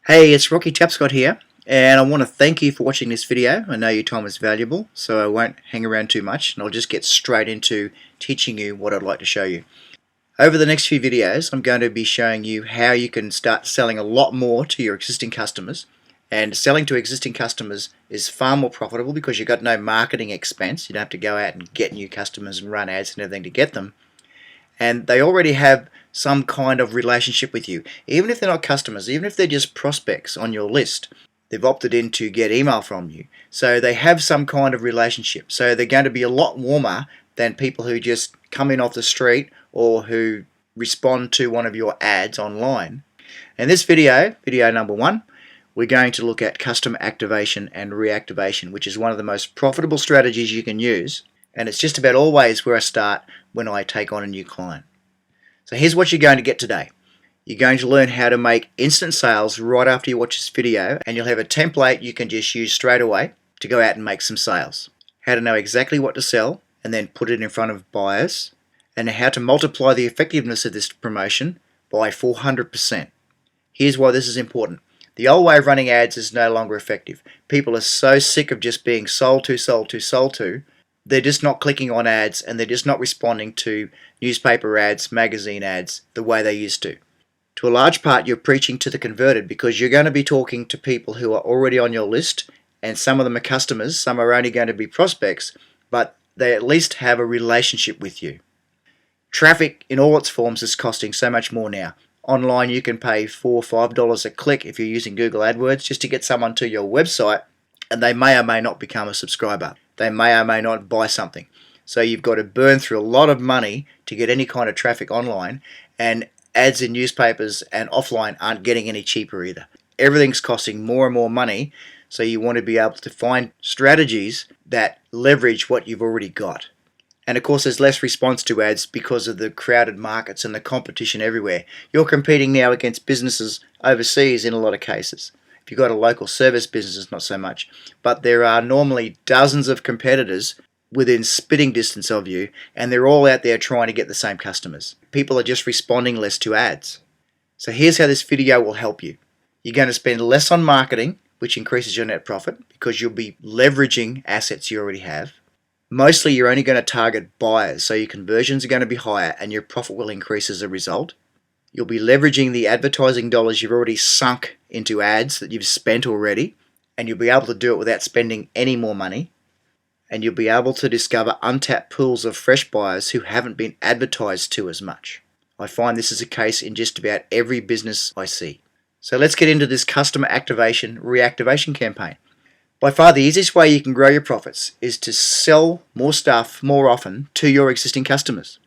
Hey, it's Rocky Tapscott here, and I want to thank you for watching this video. I know your time is valuable, so I won't hang around too much, and I'll just get straight into teaching you what I'd like to show you. Over the next few videos, I'm going to be showing you how you can start selling a lot more to your existing customers. And selling to existing customers is far more profitable because you've got no marketing expense. You don't have to go out and get new customers and run ads and everything to get them. And they already have some kind of relationship with you. Even if they're not customers, even if they're just prospects on your list, they've opted in to get email from you. So they have some kind of relationship. So they're going to be a lot warmer than people who just come in off the street or who respond to one of your ads online. In this video, video number 1, we're going to look at customer activation and reactivation, which is one of the most profitable strategies you can use. And it's just about always where I start when I take on a new client. So here's what you're going to get today. You're going to learn how to make instant sales right after you watch this video, and you'll have a template you can just use straight away to go out and make some sales. How to know exactly what to sell and then put it in front of buyers, and how to multiply the effectiveness of this promotion by 400%. Here's why this is important. The old way of running ads is no longer effective. People are so sick of just being sold to, they're just not clicking on ads, and they're just not responding to newspaper ads, magazine ads the way they used to. To a large part, you're preaching to the converted because you're going to be talking to people who are already on your list, and some of them are customers, some are only going to be prospects, but they at least have a relationship with you. Traffic in all its forms is costing so much more now. Online you can pay $4 or $5 a click if you're using Google AdWords just to get someone to your website, and they may or may not become a subscriber. They may or may not buy something. So you've got to burn through a lot of money to get any kind of traffic online, and ads in newspapers and offline aren't getting any cheaper either. Everything's costing more and more money, so you want to be able to find strategies that leverage what you've already got. And of course there's less response to ads because of the crowded markets and the competition everywhere. You're competing now against businesses overseas in a lot of cases. If you've got a local service business, not so much. But there are normally dozens of competitors within spitting distance of you, and they're all out there trying to get the same customers. People are just responding less to ads. So here's how this video will help you. You're going to spend less on marketing, which increases your net profit because you'll be leveraging assets you already have. Mostly you're only going to target buyers, so your conversions are going to be higher and your profit will increase as a result. You'll be leveraging the advertising dollars you've already sunk into ads that you've spent already, and you'll be able to do it without spending any more money. And you'll be able to discover untapped pools of fresh buyers who haven't been advertised to as much. I find this is a case in just about every business I see. So let's get into this customer activation reactivation campaign. By far the easiest way you can grow your profits is to sell more stuff more often to your existing customers.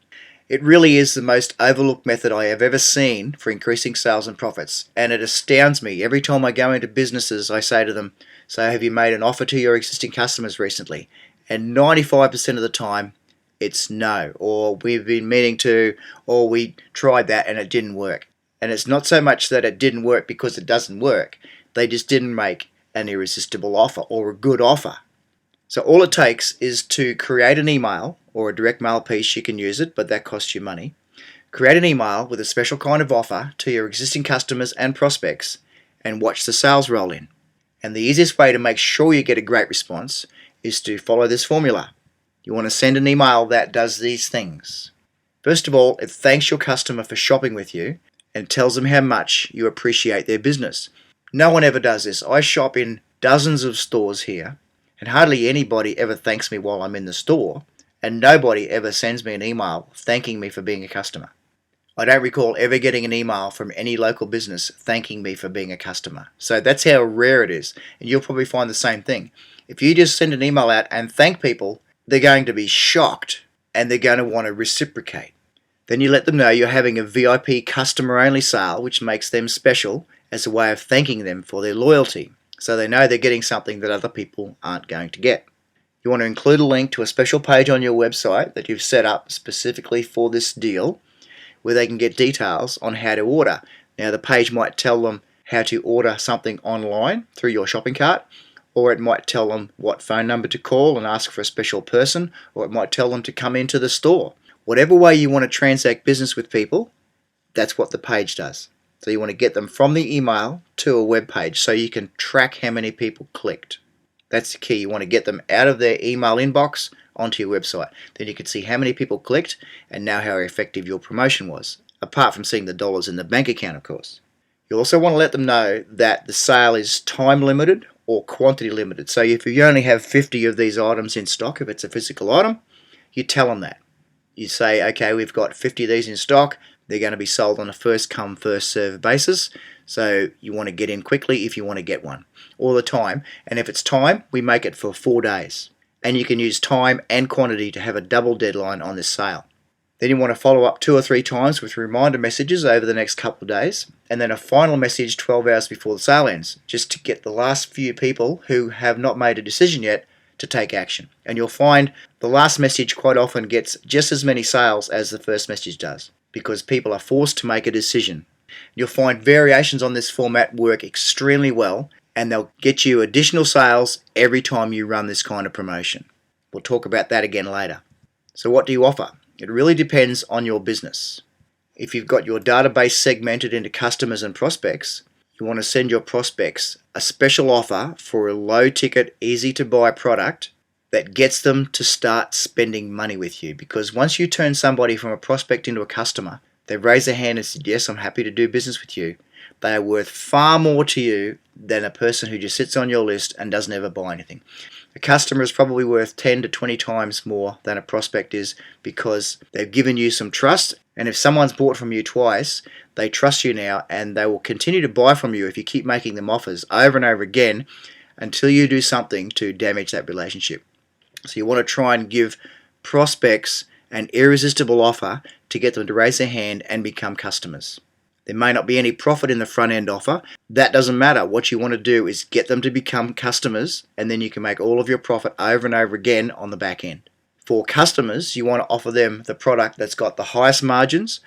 It really is the most overlooked method I have ever seen for increasing sales and profits, and it astounds me. Every time I go into businesses, I say to them, so have you made an offer to your existing customers recently? And 95% of the time, it's no, or we've been meaning to, or we tried that and it didn't work. And it's not so much that it didn't work because it doesn't work. They just didn't make an irresistible offer or a good offer. So all it takes is to create an email or a direct mail piece. You can use it, but that costs you money. Create an email with a special kind of offer to your existing customers and prospects and watch the sales roll in. And the easiest way to make sure you get a great response is to follow this formula. You want to send an email that does these things. First of all, it thanks your customer for shopping with you and tells them how much you appreciate their business. No one ever does this. I shop in dozens of stores here, and hardly anybody ever thanks me while I'm in the store, and nobody ever sends me an email thanking me for being a customer. I don't recall ever getting an email from any local business thanking me for being a customer. So that's how rare it is, and you'll probably find the same thing. If you just send an email out and thank people, they're going to be shocked and they're going to want to reciprocate. Then you let them know you're having a VIP customer-only sale, which makes them special as a way of thanking them for their loyalty, so they know they're getting something that other people aren't going to get. You want to include a link to a special page on your website that you've set up specifically for this deal, where they can get details on how to order. Now the page might tell them how to order something online through your shopping cart, or it might tell them what phone number to call and ask for a special person, or it might tell them to come into the store. Whatever way you want to transact business with people, that's what the page does. So you want to get them from the email to to a web page so you can track how many people clicked. That's the key. You want to get them out of their email inbox onto your website. Then you can see how many people clicked and now how effective your promotion was, apart from seeing the dollars in the bank account, of course. You also want to let them know that the sale is time limited or quantity limited. So if you only have 50 of these items in stock, if it's a physical item, you tell them that. You say, okay, we've got 50 of these in stock. They're going to be sold on a first come, first serve basis. So you want to get in quickly if you want to get one all the time. And if it's time, we make it for 4 days. And you can use time and quantity to have a double deadline on this sale. Then you want to follow up 2 or 3 times with reminder messages over the next couple of days, and then a final message 12 hours before the sale ends, just to get the last few people who have not made a decision yet to take action. And you'll find the last message quite often gets just as many sales as the first message does, because people are forced to make a decision. You'll find variations on this format work extremely well, and they'll get you additional sales every time you run this kind of promotion. We'll talk about that again later. So what do you offer? It really depends on your business. If you've got your database segmented into customers and prospects, you want to send your prospects a special offer for a low ticket, easy to buy product that gets them to start spending money with you. Because once you turn somebody from a prospect into a customer, they've raised their hand and said, yes, I'm happy to do business with you. They are worth far more to you than a person who just sits on your list and doesn't ever buy anything. A customer is probably worth 10 to 20 times more than a prospect is, because they've given you some trust, and if someone's bought from you twice, they trust you now, and they will continue to buy from you if you keep making them offers over and over again until you do something to damage that relationship. So you want to try and give prospects an irresistible offer to get them to raise their hand and become customers. There may not be any profit in the front end offer. That doesn't matter. What you want to do is get them to become customers, and then you can make all of your profit over and over again on the back end. For customers, you want to offer them the product that's got the highest margins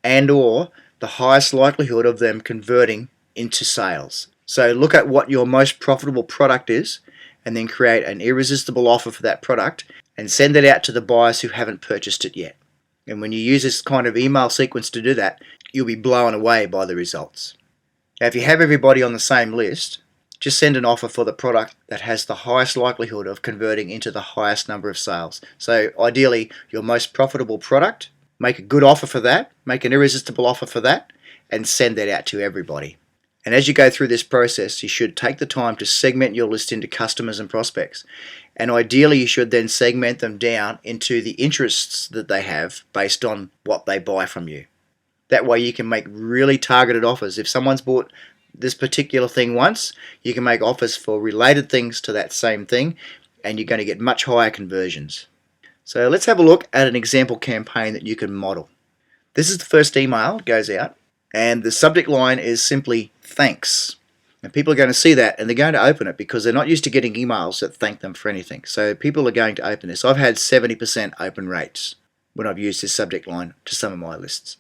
and or the highest likelihood of them converting into sales. So look at what your most profitable product is, and then create an irresistible offer for that product and send it out to the buyers who haven't purchased it yet. And when you use this kind of email sequence to do that, you'll be blown away by the results. Now, if you have everybody on the same list, just send an offer for the product that has the highest likelihood of converting into the highest number of sales. So ideally, your most profitable product, make a good offer for that, make an irresistible offer for that, and send that out to everybody. And as you go through this process, you should take the time to segment your list into customers and prospects. And ideally, you should then segment them down into the interests that they have based on what they buy from you. That way you can make really targeted offers. If someone's bought this particular thing once, you can make offers for related things to that same thing, and you're going to get much higher conversions. So let's have a look at an example campaign that you can model. This is the first email that goes out, and the subject line is simply thanks. And people are going to see that, and they're going to open it because they're not used to getting emails that thank them for anything. So people are going to open this. I've had 70% open rates when I've used this subject line to some of my lists.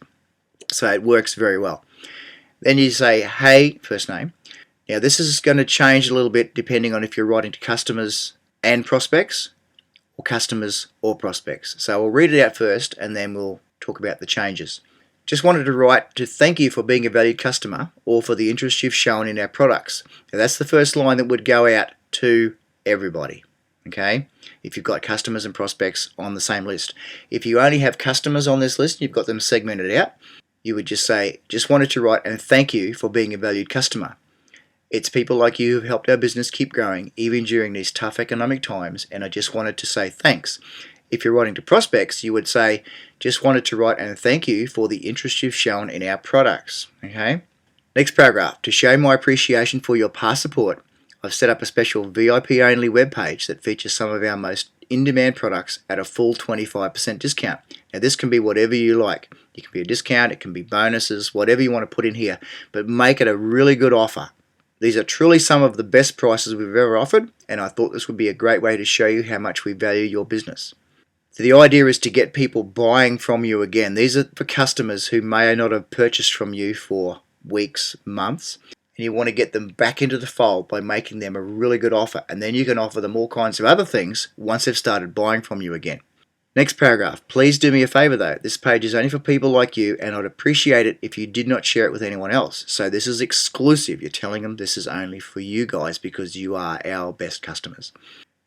So it works very well. Then you say, hey, first name. Now this is going to change a little bit depending on if you're writing to customers and prospects, or customers or prospects. So we'll read it out first, and then we'll talk about the changes. Just wanted to write to thank you for being a valued customer, or for the interest you've shown in our products. Now that's the first line that would go out to everybody. Okay, if you've got customers and prospects on the same list. If you only have customers on this list, you've got them segmented out, you would just say, just wanted to write and thank you for being a valued customer. It's people like you who've helped our business keep growing even during these tough economic times, and I just wanted to say thanks. If you're writing to prospects, you would say, just wanted to write and thank you for the interest you've shown in our products. Okay. Next paragraph, to show my appreciation for your past support, I've set up a special VIP only webpage that features some of our most in-demand products at a full 25% discount. Now this can be whatever you like. It can be a discount, it can be bonuses, whatever you want to put in here, but make it a really good offer. These are truly some of the best prices we've ever offered, and I thought this would be a great way to show you how much we value your business. So the idea is to get people buying from you again. These are for customers who may not have purchased from you for weeks, months, and you want to get them back into the fold by making them a really good offer, and then you can offer them all kinds of other things once they've started buying from you again. Next paragraph. Please do me a favor though. This page is only for people like you, and I'd appreciate it if you did not share it with anyone else. So this is exclusive. You're telling them this is only for you guys because you are our best customers.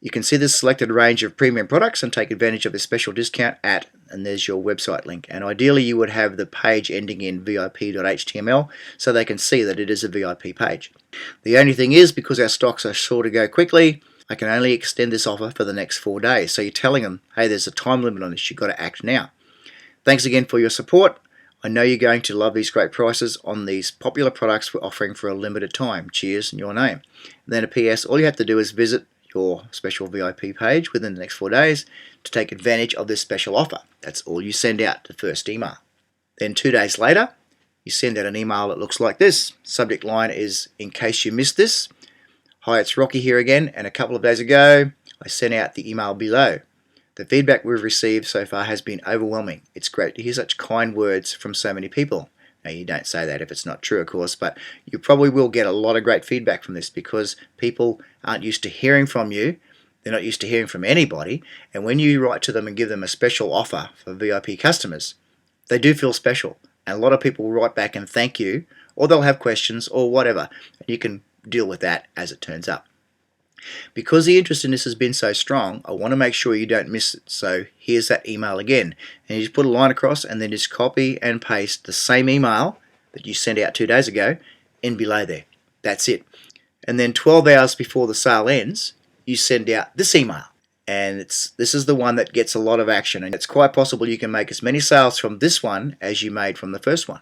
You can see this selected range of premium products and take advantage of this special discount at, and there's your website link. And ideally you would have the page ending in vip.html so they can see that it is a VIP page. The only thing is, because our stocks are sure to go quickly, I can only extend this offer for the next 4 days. So you're telling them, hey, there's a time limit on this, you've got to act now. Thanks again for your support. I know you're going to love these great prices on these popular products we're offering for a limited time. Cheers in your name. And then a PS, all you have to do is visit your special VIP page within the next 4 days to take advantage of this special offer. That's all you send out, the first email. Then 2 days later, you send out an email that looks like this. Subject line is, in case you missed this. Hi, it's Rocky here again, and a couple of days ago I sent out the email below. The feedback we've received so far has been overwhelming. It's great to hear such kind words from so many people. Now, you don't say that if it's not true, of course, but you probably will get a lot of great feedback from this because people aren't used to hearing from you. They're not used to hearing from anybody, and when you write to them and give them a special offer for VIP customers, they do feel special. And a lot of people will write back and thank you, or they'll have questions or whatever, and you can deal with that as it turns up. Because the interest in this has been so strong, I want to make sure you don't miss it. So here's that email again, and you just put a line across and then just copy and paste the same email that you sent out 2 days ago in below there. That's it. And then 12 hours before the sale ends, you send out this email, and this is the one that gets a lot of action, and it's quite possible you can make as many sales from this one as you made from the first one.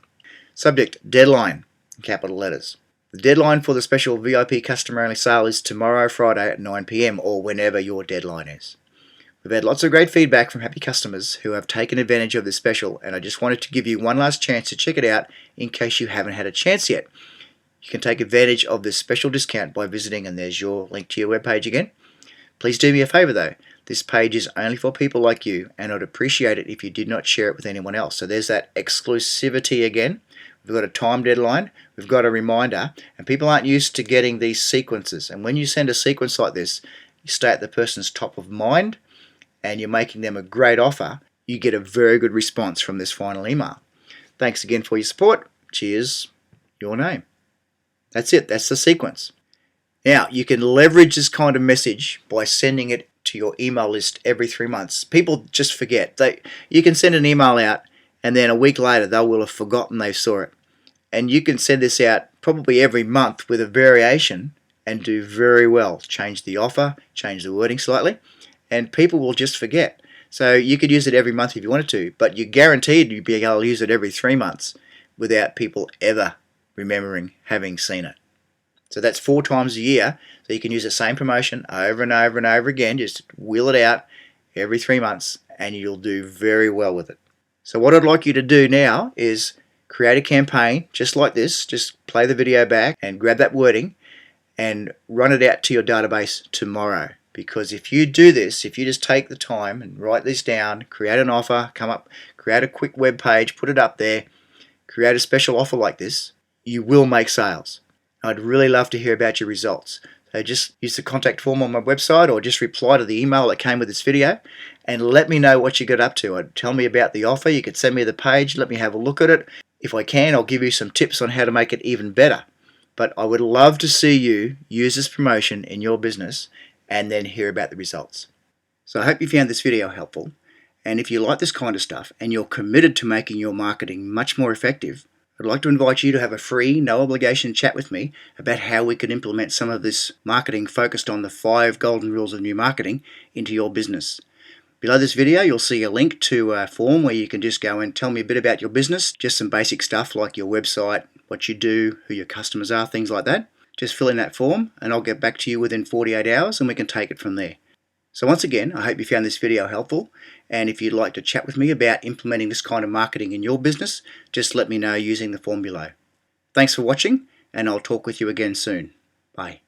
Subject, deadline, in capital letters. The deadline for the special VIP customer only sale is tomorrow, Friday at 9 PM, or whenever your deadline is. We've had lots of great feedback from happy customers who have taken advantage of this special, and I just wanted to give you one last chance to check it out in case you haven't had a chance yet. You can take advantage of this special discount by visiting, and there's your link to your webpage again. Please do me a favor though. This page is only for people like you, and I'd appreciate it if you did not share it with anyone else. So there's that exclusivity again. We've got a time deadline, we've got a reminder, and people aren't used to getting these sequences. And when you send a sequence like this, you stay at the person's top of mind and you're making them a great offer, you get a very good response from this final email. Thanks again for your support. Cheers, your name. That's it, that's the sequence. Now, you can leverage this kind of message by sending it to your email list every 3 months. People just forget. You can send an email out and then a week later they will have forgotten they saw it. And you can send this out probably every month with a variation and do very well. Change the offer, change the wording slightly, and people will just forget. So you could use it every month if you wanted to, but you're guaranteed you'll be able to use it every 3 months without people ever remembering having seen it. So that's 4 times a year, so you can use the same promotion over and over and over again. Just wheel it out every 3 months and you'll do very well with it. So what I'd like you to do now is create a campaign just like this. Just play the video back and grab that wording and run it out to your database tomorrow. Because if you do this, if you just take the time and write this down, create an offer, create a quick web page, put it up there, create a special offer like this, you will make sales. I'd really love to hear about your results. So just use the contact form on my website or just reply to the email that came with this video and let me know what you got up to. Tell me about the offer. You could send me the page, let me have a look at it. If I can, I'll give you some tips on how to make it even better. But I would love to see you use this promotion in your business and then hear about the results. So I hope you found this video helpful. And if you like this kind of stuff and you're committed to making your marketing much more effective, I'd like to invite you to have a free, no obligation chat with me about how we can implement some of this marketing focused on the 5 golden rules of new marketing into your business. Below this video, you'll see a link to a form where you can just go and tell me a bit about your business, just some basic stuff like your website, what you do, who your customers are, things like that. Just fill in that form and I'll get back to you within 48 hours and we can take it from there. So once again, I hope you found this video helpful, and if you'd like to chat with me about implementing this kind of marketing in your business, just let me know using the form below. Thanks for watching, and I'll talk with you again soon. Bye.